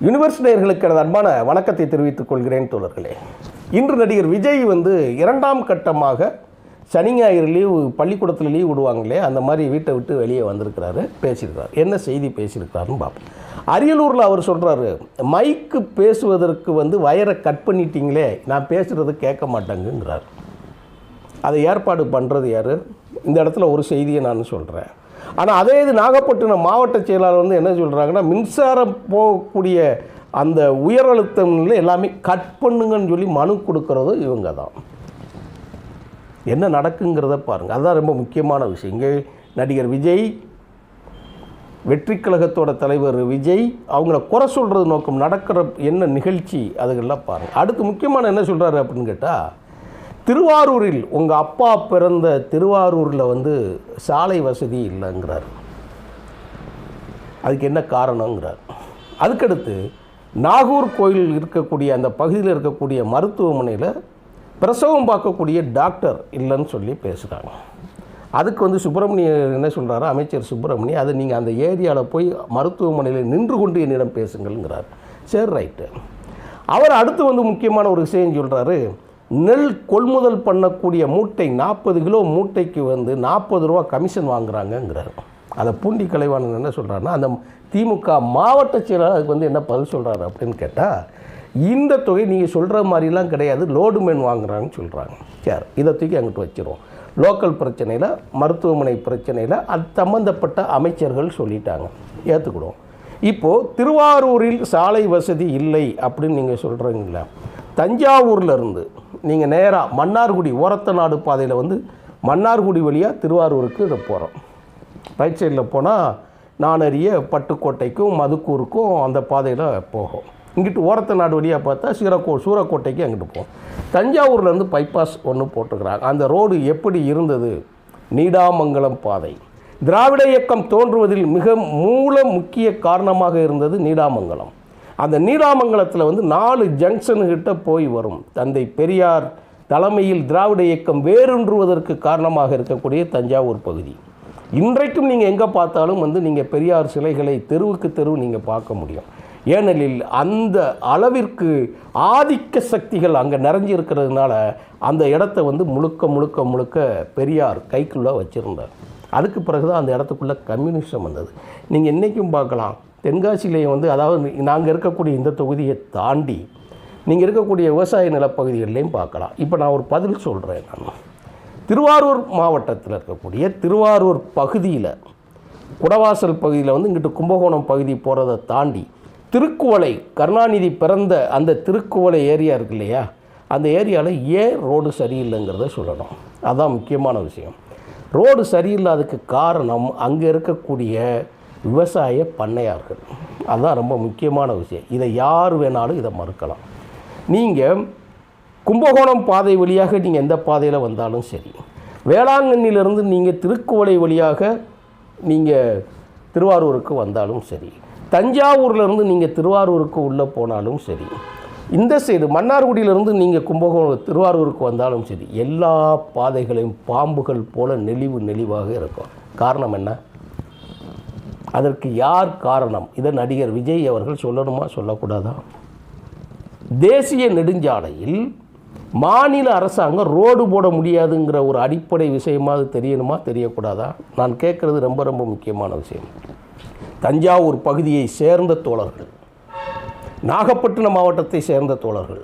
Universe நேயர்களுக்கு எனது அன்பான வணக்கத்தை தெரிவித்துக் கொள்கிறேன் தோழர்களே. இன்று நடிகர் விஜய் இரண்டாம் கட்டமாக சனி ஞாயிறு லீவு, பள்ளிக்கூடத்தில் லீவ் விடுவாங்களே, அந்த மாதிரி வீட்டை விட்டு வெளியே வந்திருக்கிறாரு, பேசியிருக்கிறார். என்ன செய்தி பேசியிருக்கிறாருன்னு பார்ப்போம். அரியலூரில் அவர் சொல்கிறாரு, மைக்கு பேசுவதற்கு வயரை கட் பண்ணிட்டீங்களே, நான் பேசுகிறது கேட்க மாட்டேங்கிறார். அதை ஏற்பாடு பண்ணுறது யார்? இந்த இடத்துல ஒரு செய்தியை நான் சொல்கிறேன். ஆனால் அதே இது நாகப்பட்டினம் மாவட்ட செயலாளர் என்ன சொல்கிறாங்கன்னா, மின்சாரம் போகக்கூடிய அந்த உயர் அழுத்தம்ல எல்லாமே கட் பண்ணுங்கன்னு சொல்லி மனு கொடுக்கறதும் இவங்க தான். என்ன நடக்குங்கிறத பாருங்கள். அதுதான் ரொம்ப முக்கியமான விஷயம். இங்கே நடிகர் விஜய், வெற்றி கழகத்தோட தலைவர் விஜய், அவங்கள குறை சொல்கிறது நோக்கம் நடக்கிற என்ன நிகழ்ச்சி அதுகள்லாம் பாருங்கள். அடுத்து முக்கியமான என்ன சொல்கிறாரு அப்படின்னு கேட்டால், திருவாரூரில் உங்கள் அப்பா பிறந்த திருவாரூரில் சாலை வசதி இல்லைங்கிறார். அதுக்கு என்ன காரணங்கிறார். அதுக்கடுத்து நாகூர் கோயில் இருக்கக்கூடிய அந்த பகுதியில் இருக்கக்கூடிய மருத்துவமனையில் பிரசவம் பார்க்கக்கூடிய டாக்டர் இல்லைன்னு சொல்லி பேசுகிறாங்க. அதுக்கு சுப்பிரமணியன் என்ன சொல்கிறாரு, அமைச்சர் சுப்பிரமணியன், அது நீங்கள் அந்த ஏரியாவில் போய் மருத்துவமனையில் நின்று கொண்டு என்னிடம் பேசுங்கள்ங்கிறார். சரி, ரைட்டு. அவர் அடுத்து முக்கியமான ஒரு விஷயம் சொல்கிறாரு. நெல் கொள்முதல் பண்ணக்கூடிய மூட்டை 40 கிலோ மூட்டைக்கு 40 ரூபா கமிஷன் வாங்குறாங்கங்கிறார். அதை பூண்டி கலைவாணன் என்ன சொல்கிறாருன்னா, அந்த திமுக மாவட்ட செயலாளர் அதுக்கு என்ன பதில் சொல்கிறாரு அப்படின்னு கேட்டால், இந்த தொகை நீங்கள் சொல்கிற மாதிரிலாம் கிடையாது, லோடுமேன் வாங்குறாங்கன்னு சொல்கிறாங்க. சரி, இதை தூக்கி அங்கிட்டு வச்சிருவோம். லோக்கல் பிரச்சனையில், மருத்துவமனை பிரச்சனையில் அது சம்மந்தப்பட்ட அமைச்சர்கள் சொல்லிட்டாங்க, ஏற்றுக்கிடுவோம். இப்போது திருவாரூரில் சாலை வசதி இல்லை அப்படின்னு நீங்கள் சொல்கிறீங்களா, தஞ்சாவூர்லேருந்து நீங்கள் நேராக மன்னார்குடி ஓரத்த நாடு பாதையில் மன்னார்குடி வழியாக திருவாரூருக்கு போகிறோம். ரைட் சைடில் போனால் நானறிய பட்டுக்கோட்டைக்கும் மதுக்கூருக்கும் அந்த பாதையில் போகும். இங்கிட்டு ஓரத்த நாடு வழியாக பார்த்தா சூரக்கோட்டைக்கு அங்கிட்டு போகும். தஞ்சாவூர்லேருந்து பைபாஸ் ஒன்று போட்டுக்கிறாங்க. அந்த ரோடு எப்படி இருந்தது? நீடாமங்கலம் பாதை. திராவிட இயக்கம் தோன்றுவதில் மிக முக்கிய காரணமாக இருந்தது நீடாமங்கலம். அந்த நீடாமங்கலத்தில் 4 ஜங்ஷனுக்கிட்ட போய் வரும். தந்தை பெரியார் தலைமையில் திராவிட இயக்கம் வேரூன்றுவதற்கு காரணமாக இருக்கக்கூடிய தஞ்சாவூர் பகுதி. இன்றைக்கும் நீங்கள் எங்கே பார்த்தாலும் நீங்கள் பெரியார் சிலைகளை தெருவுக்கு தெருவு நீங்கள் பார்க்க முடியும். ஏனெனில் அந்த அளவிற்கு ஆதிக்க சக்திகள் அங்கே நிறைஞ்சிருக்கிறதுனால அந்த இடத்த முழுக்க பெரியார் கைக்குள்ளே வச்சுருந்தார். அதுக்கு பிறகு தான் அந்த இடத்துக்குள்ளே கம்யூனிசம் வந்தது. நீங்கள் இன்றைக்கும் பார்க்கலாம், தென்காசியிலேயும் அதாவது நாங்கள் இருக்கக்கூடிய இந்த தொகுதியை தாண்டி நீங்கள் இருக்கக்கூடிய விவசாய நிலப்பகுதிகளிலையும் பார்க்கலாம். இப்போ நான் ஒரு பதில் சொல்கிறேன். நான் திருவாரூர் மாவட்டத்தில் இருக்கக்கூடிய திருவாரூர் பகுதியில், குடவாசல் பகுதியில் இங்கிட்டு கும்பகோணம் பகுதி போகிறத தாண்டி திருக்குவளை, கருணாநிதி பிறந்த அந்த திருக்குவளை ஏரியா இருக்கு இல்லையா, அந்த ஏரியாவில் ஏன் ரோடு சரியில்லைங்கிறத சொல்லணும். அதுதான் முக்கியமான விஷயம். ரோடு சரியில்லாததுக்கு காரணம் அங்கே இருக்கக்கூடிய விவசாய பண்ணையார்கள். அதுதான் ரொம்ப முக்கியமான விஷயம். இதை யார் வேணாலும் இதை மறுக்கலாம். நீங்கள் கும்பகோணம் பாதை வழியாக நீங்கள் எந்த பாதையில் வந்தாலும் சரி, வேளாங்கண்ணிலிருந்து நீங்கள் திருக்குவளை வழியாக நீங்கள் திருவாரூருக்கு வந்தாலும் சரி, தஞ்சாவூர்லேருந்து நீங்கள் திருவாரூருக்கு உள்ளே போனாலும் சரி, இந்த சைடு மன்னார்குடியிலிருந்து நீங்கள் கும்பகோணம் திருவாரூருக்கு வந்தாலும் சரி, எல்லா பாதைகளையும் பாம்புகள் போல நெளிவாக இருக்கும். காரணம் என்ன? அதற்கு யார் காரணம்? இதை நடிகர் விஜய் அவர்கள் சொல்லணுமா சொல்லக்கூடாதா? தேசிய நெடுஞ்சாலையில் மாநில அரசாங்கம் ரோடு போட முடியாதுங்கிற ஒரு அடிப்படை விஷயமாக தெரியணுமா தெரியக்கூடாதா? நான் கேட்குறது ரொம்ப முக்கியமான விஷயம். தஞ்சாவூர் பகுதியை சேர்ந்த தோழர்கள், நாகப்பட்டினம் மாவட்டத்தை சேர்ந்த தோழர்கள்,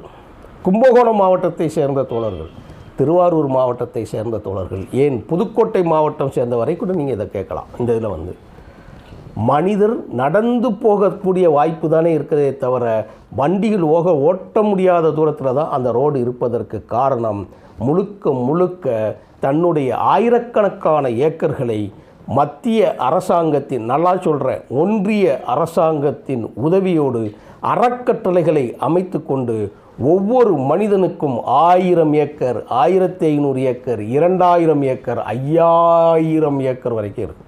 கும்பகோணம் மாவட்டத்தை சேர்ந்த தோழர்கள், திருவாரூர் மாவட்டத்தை சேர்ந்த தோழர்கள், ஏன் புதுக்கோட்டை மாவட்டம் சேர்ந்த வரை கூட நீங்கள் இதை கேட்கலாம். இந்த இதில் மனிதர் நடந்து போகக்கூடிய வாய்ப்பு தானே இருக்கிறதே தவிர வண்டிகள் ஓட்ட முடியாத தூரத்தில் தான் அந்த ரோடு இருப்பதற்கு காரணம் முழுக்க தன்னுடைய ஆயிரக்கணக்கான ஏக்கர்களை மத்திய அரசாங்கத்தின், நல்லா சொல்கிறேன், ஒன்றிய அரசாங்கத்தின் உதவியோடு அறக்கட்டளைகளை அமைத்து கொண்டு ஒவ்வொரு மனிதனுக்கும் 1000 ஏக்கர், 1500 ஏக்கர், 2000 ஏக்கர், 5000 ஏக்கர் வரைக்கும் இருக்குது.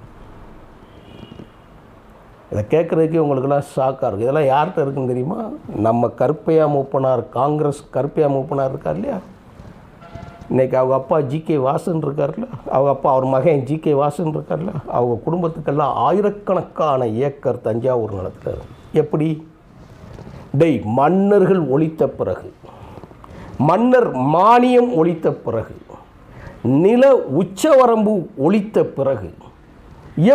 இதை கேட்குறதுக்கே உங்களுக்கெல்லாம் ஷாக்காக இருக்குது. இதெல்லாம் யார்கிட்ட இருக்குன்னு தெரியுமா? நம்ம கருப்பையா மூப்பனார், காங்கிரஸ் கருப்பையா மூப்பனார் இருக்கார் இல்லையா, இன்றைக்கி அவங்க அப்பா ஜி.கே. வாசன் இருக்கார்ல, அவர் மகன் ஜி.கே. வாசன் இருக்கார்ல, அவங்க குடும்பத்துக்கெல்லாம் ஆயிரக்கணக்கான ஏக்கர் தஞ்சாவூர் நிலத்தில். எப்படி மன்னர்கள் ஒழித்த பிறகு, மன்னர் மானியம் ஒழித்த பிறகு, நில உச்சவரம்பு ஒழித்த பிறகு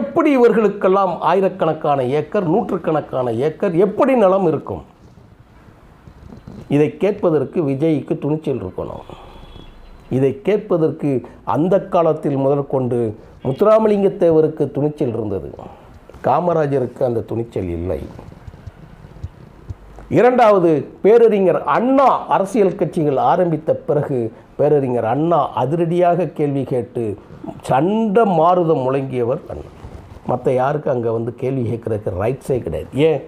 எப்படி இவர்களுக்கெல்லாம் ஆயிரக்கணக்கான ஏக்கர், நூற்றுக்கணக்கான ஏக்கர் எப்படி நிலம் இருக்கும்? இதை கேட்பதற்கு விஜய்க்கு துணிச்சல் இருக்கணும். இதை கேட்பதற்கு அந்த காலத்தில் முதற்கொண்டு முத்துராமலிங்க தேவருக்கு துணிச்சல் இருந்தது. காமராஜருக்கு அந்த துணிச்சல் இல்லை. இரண்டாவது, பேரறிஞர் அண்ணா அரசியல் கட்சிகள் ஆரம்பித்த பிறகு பேரறிஞர் அண்ணா அதிரடியாக கேள்வி கேட்டு சண்ட மாறுதம் முழங்கியவர் அண்ணா. மற்ற யாருக்கு அங்கே வந்து கேள்வி கேட்குறதுக்கு ரைட்ஸே கிடையாது. ஏன்?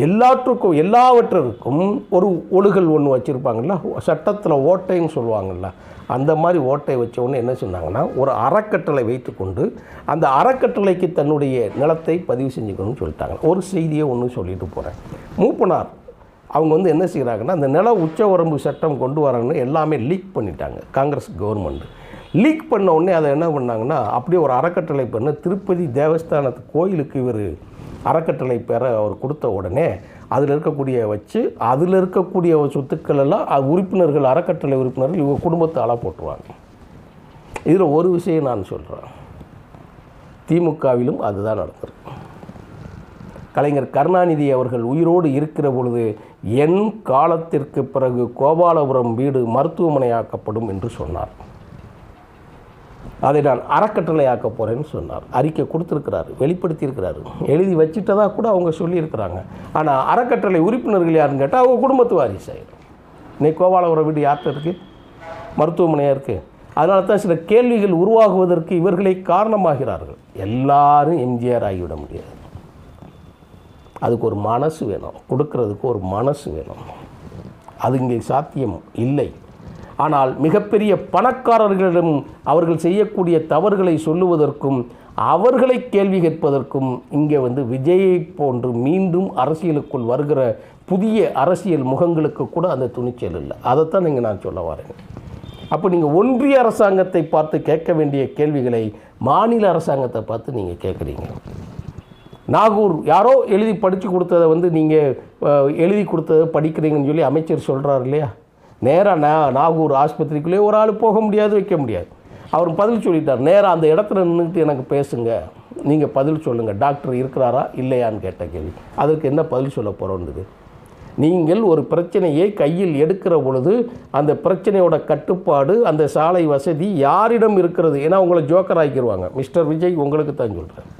எல்லாவற்றிற்கும் ஒரு ஒழுகல் ஒன்று வச்சுருப்பாங்கள்ல, சட்டத்தில் ஓட்டைன்னு சொல்லுவாங்கள்ல, அந்த மாதிரி ஓட்டை வச்ச உடனே என்ன சொன்னாங்கன்னா, ஒரு அறக்கட்டளை வைத்துக்கொண்டு அந்த அறக்கட்டளைக்கு தன்னுடைய நிலத்தை பதிவு செஞ்சுக்கணும்னு சொல்லிட்டாங்க. ஒரு செய்தியை ஒன்று சொல்லிட்டு போகிறேன். மூப்பனார் அவங்க வந்து என்ன செய்கிறாங்கன்னா, அந்த நில உச்சவரம்பு சட்டம் கொண்டு வரணும்னு எல்லாமே லீக் பண்ணிட்டாங்க. காங்கிரஸ் கவர்மெண்ட் லீக் பண்ண உடனே அதை என்ன பண்ணாங்கன்னா, அப்படியே ஒரு அறக்கட்டளை பண்ண திருப்பதி தேவஸ்தானத்து கோயிலுக்கு இவர் அறக்கட்டளை பெற அவர் கொடுத்த உடனே அதில் இருக்கக்கூடிய சொத்துக்கள் எல்லாம் உறுப்பினர்கள், அறக்கட்டளை உறுப்பினர்கள் இவங்க குடும்பத்தை ஆளாக போட்டுருவாங்க. இதில் ஒரு விஷயம் நான் சொல்கிறேன், திமுகவிலும் அதுதான் நடந்திருக்கு. கலைஞர் கருணாநிதி அவர்கள் உயிரோடு இருக்கிற பொழுது என் காலத்திற்கு பிறகு கோபாலபுரம் வீடு மருத்துவமனையாக்கப்படும் என்று சொன்னார். அதை நான் அறக்கட்டளை ஆக்க போகிறேன்னு சொன்னார். அறிக்கை கொடுத்துருக்கிறாரு, வெளிப்படுத்தியிருக்கிறாரு, எழுதி வச்சுட்டதா கூட அவங்க சொல்லியிருக்கிறாங்க. ஆனால் அறக்கட்டளை உறுப்பினர்கள் யாருன்னு கேட்டால் அவங்க குடும்பத்து வாரிசு ஆகிடும். இன்னைக்கு கோபாலபுரம் வீடு யார்கிட்ட இருக்குது? மருத்துவமனையாக இருக்குது. அதனால தான் சில கேள்விகள் உருவாகுவதற்கு இவர்களை காரணமாகிறார்கள். எல்லாரும் எம்ஜிஆர் ஆகிவிட முடியாது. அதுக்கு ஒரு மனசு வேணும், கொடுக்கறதுக்கு ஒரு மனசு வேணும். அது இங்கே சாத்தியம் இல்லை. ஆனால் மிகப்பெரிய பணக்காரர்களிடம் அவர்கள் செய்யக்கூடிய தவறுகளை சொல்லுவதற்கும் அவர்களை கேள்வி கேட்பதற்கும் இங்கே வந்து விஜயை போன்று மீண்டும் அரசியலுக்குள் வருகிற புதிய அரசியல் முகங்களுக்கு கூட அந்த துணிச்சல் இல்லை. அதைத்தான் நீங்கள் நான் சொல்ல வரேன். அப்போ நீங்கள் ஒன்றிய அரசாங்கத்தை பார்த்து கேட்க வேண்டிய கேள்விகளை மாநில அரசாங்கத்தை பார்த்து நீங்கள் கேட்குறீங்க. நாகூர் யாரோ எழுதி படித்து கொடுத்ததை வந்து நீங்கள் எழுதி கொடுத்ததை படிக்கிறீங்கன்னு சொல்லி அமைச்சர் சொல்கிறார் இல்லையா? நேராக நாகூர் ஆஸ்பத்திரிக்குள்ளே ஒரு ஆள் போக முடியாது, வைக்க முடியாது. அவர் பதில் சொல்லிட்டார். நேராக அந்த இடத்துல நின்றுட்டு எனக்கு பேசுங்க, நீங்கள் பதில் சொல்லுங்கள், டாக்டர் இருக்கிறாரா இல்லையான்னு கேட்ட கேள்வி. அதற்கு என்ன பதில் சொல்ல போகிறோன்றது? நீங்கள் ஒரு பிரச்சனையை கையில் எடுக்கிற பொழுது அந்த பிரச்சனையோட கட்டுப்பாடு, அந்த சாலை வசதி யாரிடம் இருக்கிறது? ஏன்னா உங்களை ஜோக்கர் ஆக்கிடுவாங்க. மிஸ்டர் விஜய் உங்களுக்கு தான் சொல்கிறேன்.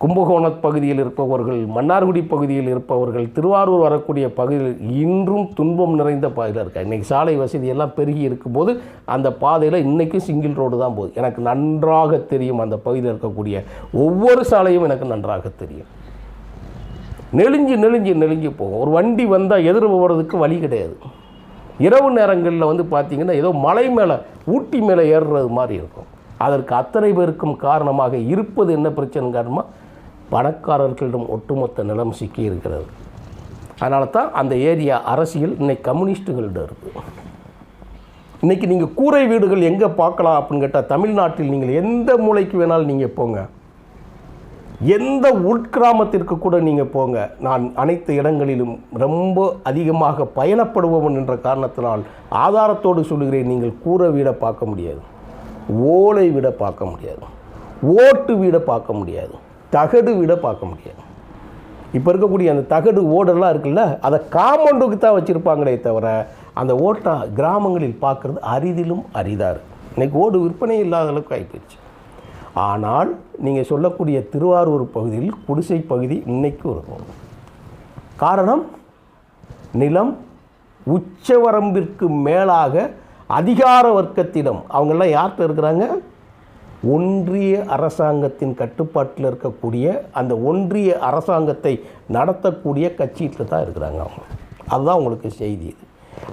கும்பகோண பகுதியில் இருப்பவர்கள், மன்னார்குடி பகுதியில் இருப்பவர்கள், திருவாரூர் வரக்கூடிய பகுதியில் இன்றும் துன்பம் நிறைந்த பாதையில் இருக்கா. இன்றைக்கி சாலை வசதியெல்லாம் பெருகி இருக்கும்போது அந்த பாதையில் இன்றைக்கும் சிங்கிள் ரோடு தான் போகுது. எனக்கு நன்றாக தெரியும். அந்த பகுதியில் இருக்கக்கூடிய ஒவ்வொரு சாலையும் எனக்கு நன்றாக தெரியும். நெளிஞ்சு போகும். ஒரு வண்டி வந்தால் எதிர் போகிறதுக்கு வழி கிடையாது. இரவு நேரங்களில் வந்து பார்த்திங்கன்னா ஏதோ மலை மேலே, ஊட்டி மேலே ஏறுறது மாதிரி இருக்கும். அதற்கு அத்தனை பேருக்கும் காரணமாக இருப்பது என்ன பிரச்சனை? காரணமாக பணக்காரர்களிடம் ஒட்டுமொத்த நிலம் சிக்கி இருக்கிறது. அதனால தான் அந்த ஏரியா அரசியல் இன்னைக்கு கம்யூனிஸ்ட்டுகள்கிட்ட இருக்குது. இன்றைக்கி நீங்கள் கூரை வீடுகள் எங்கே பார்க்கலாம் அப்படின்னு கேட்டால், தமிழ்நாட்டில் நீங்கள் எந்த மூலைக்கு வேணாலும் நீங்கள் போங்க, எந்த உட்கிராமத்திற்கு கூட நீங்கள் போங்க. நான் அனைத்து இடங்களிலும் ரொம்ப அதிகமாக பயணப்படுபவன் என்ற காரணத்தினால் ஆதாரத்தோடு சொல்லுகிறேன், நீங்கள் கூரை வீடை பார்க்க முடியாது, ஓலை வீடை பார்க்க முடியாது, ஓட்டு வீடை பார்க்க முடியாது, தகடு வீடை பார்க்க முடியாது. இப்போ இருக்கக்கூடிய அந்த தகடு ஓடெல்லாம் இருக்குல்ல, அதை காம்பவுண்டுக்கு தான் வச்சுருப்பாங்களே தவிர அந்த ஓட்டை கிராமங்களில் பார்க்குறது அரிதிலும் அரிதாக இருக்குது. இன்றைக்கி ஓடு விற்பனை இல்லாத அளவுக்கு ஆகிப்போச்சு. ஆனால் நீங்கள் சொல்லக்கூடிய திருவாரூர் பகுதியில் குடிசை பகுதி இன்றைக்கும் இருக்கும். காரணம், நிலம் உச்சவரம்பிற்கு மேலாக அதிகார வர்க்கத்திடம். அவங்கெல்லாம் யார்கிட்ட இருக்கிறாங்க? ஒன்றிய அரசாங்கத்தின் கட்டுப்பாட்டில் இருக்கக்கூடிய அந்த ஒன்றிய அரசாங்கத்தை நடத்தக்கூடிய கட்சியிட்டு தான் இருக்கிறாங்க அவங்க. அதுதான் உங்களுக்கு செய்தி. இது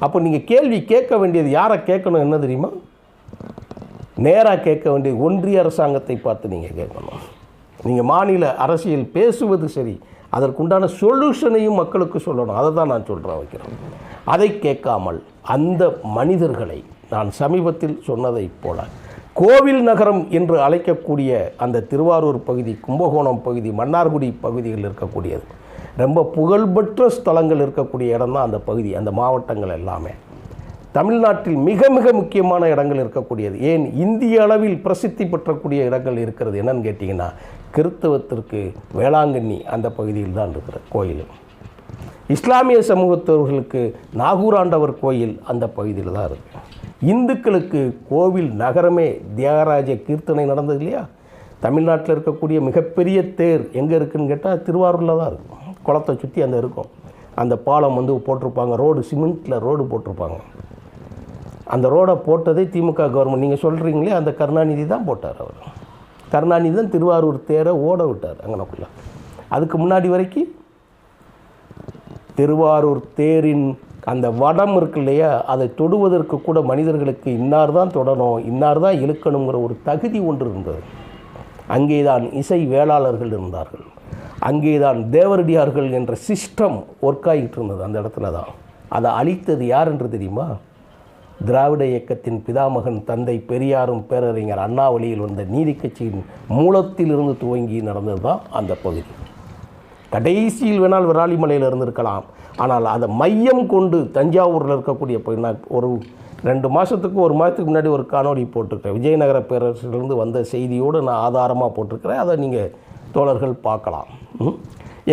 அப்போ நீங்கள் கேள்வி கேட்க வேண்டியது யாரை கேட்கணும் என்ன தெரியுமா? நேராக கேட்க வேண்டியது ஒன்றிய அரசாங்கத்தை பார்த்து நீங்கள் கேட்கணும். நீங்கள் மாநில அரசியல் பேசுவது சரி, அதற்குண்டான சொல்யூஷனையும் மக்களுக்கு சொல்லணும். அதை தான் நான் வைக்கிறேன். அதை கேட்காமல் அந்த மனிதர்களை நான் சமீபத்தில் சொன்னதைப் போல கோவில் நகரம் என்று அழைக்கக்கூடிய அந்த திருவாரூர் பகுதி, கும்பகோணம் பகுதி, மன்னார்குடி பகுதிகளில் இருக்கக்கூடியது, ரொம்ப புகழ்பெற்ற ஸ்தலங்கள் இருக்கக்கூடிய இடம் தான் அந்த பகுதி, அந்த மாவட்டங்கள் எல்லாமே. தமிழ்நாட்டில் மிக மிக முக்கியமான இடங்கள் இருக்கக்கூடியது. ஏன் இந்திய அளவில் பிரசித்தி பெற்றக்கூடிய இடங்கள் இருக்கிறது என்னன்னு கேட்டிங்கன்னா, கிறித்தவத்திற்கு வேளாங்கண்ணி அந்த பகுதியில் தான் இருக்கிற கோயில். இஸ்லாமிய சமூகத்தவர்களுக்கு நாகூர் ஆண்டவர் கோயில் அந்த பகுதியில் தான் இருக்குது. இந்துக்களுக்கு கோவில் நகரமே தியாகராஜ கீர்த்தனை நடந்தது இல்லையா? தமிழ்நாட்டில் இருக்கக்கூடிய மிகப்பெரிய தேர் எங்கே இருக்குதுன்னு கேட்டால் திருவாரூரில் தான் இருக்கும். குளத்தை சுற்றி அந்த இருக்கும். அந்த பாலம் போட்டிருப்பாங்க, ரோடு சிமெண்ட்டில் ரோடு போட்டிருப்பாங்க. அந்த ரோடை போட்டதே திமுக கவர்மெண்ட். நீங்கள் சொல்கிறீங்களே, அந்த கருணாநிதி தான் போட்டார். அவர் கருணாநிதி தான் திருவாரூர் தேரை ஓட விட்டார் அங்கனக்குள்ள. அதுக்கு முன்னாடி வரைக்கும் திருவாரூர் தேரின் அந்த வடம் இருக்கு இல்லையா, அதை தொடுவதற்கு கூட மனிதர்களுக்கு இன்னார் தான் தொடணும், இன்னார் தான் இழுக்கணுங்கிற ஒரு தகுதி ஒன்று இருந்தது. அங்கே தான் இசை வேளாளர்கள் இருந்தார்கள், அங்கே தான் தேவரடியார்கள் என்ற சிஸ்டம் ஒர்க் ஆகிட்டு இருந்தது. அந்த இடத்துல தான் அதை அழித்தது யார் என்று தெரியுமா? திராவிட இயக்கத்தின் பிதாமகன் தந்தை பெரியாரும் பேரறிஞர் அண்ணா வழியில் வந்த நீதி கட்சியின் மூலத்திலிருந்து துவங்கி நடந்தது தான் அந்த பகுதி. கடைசியில் வேணால் விராலிமலையில் இருந்திருக்கலாம், ஆனால் அதை மையம் கொண்டு தஞ்சாவூரில் இருக்கக்கூடிய நான் ஒரு 2 மாதத்துக்கு 1 மாதத்துக்கு முன்னாடி ஒரு காணொளி போட்டிருக்கேன். விஜயநகர பேரரசிலிருந்து வந்த செய்தியோடு நான் ஆதாரமாக போட்டிருக்கிறேன். அதை நீங்கள் தோழர்கள் பார்க்கலாம்.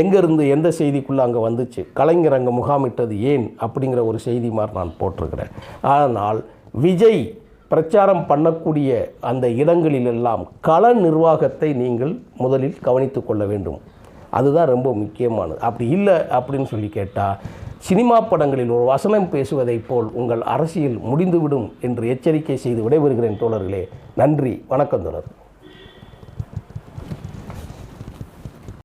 எங்கேருந்து எந்த செய்திக்குள்ளே அங்கே வந்துச்சு, கலைஞர் அங்கே முகாமிட்டது ஏன் அப்படிங்கிற ஒரு செய்தி மாதிரி நான் போட்டிருக்கிறேன். ஆனால் விஜய் பிரச்சாரம் பண்ணக்கூடிய அந்த இடங்களிலெல்லாம் கள நிர்வாகத்தை நீங்கள் முதலில் கவனித்து கொள்ள வேண்டும். அதுதான் ரொம்ப முக்கியமானது. அப்படி இல்லை அப்படின்னு சொல்லி கேட்டால், சினிமா படங்களில் ஒரு வசனம் பேசுவதைப் போல் உங்கள் அரசியல் முடிந்துவிடும் என்று எச்சரிக்கை செய்து விடைபெறுகிறேன் தோழர்களே. நன்றி, வணக்கம் தோழர்.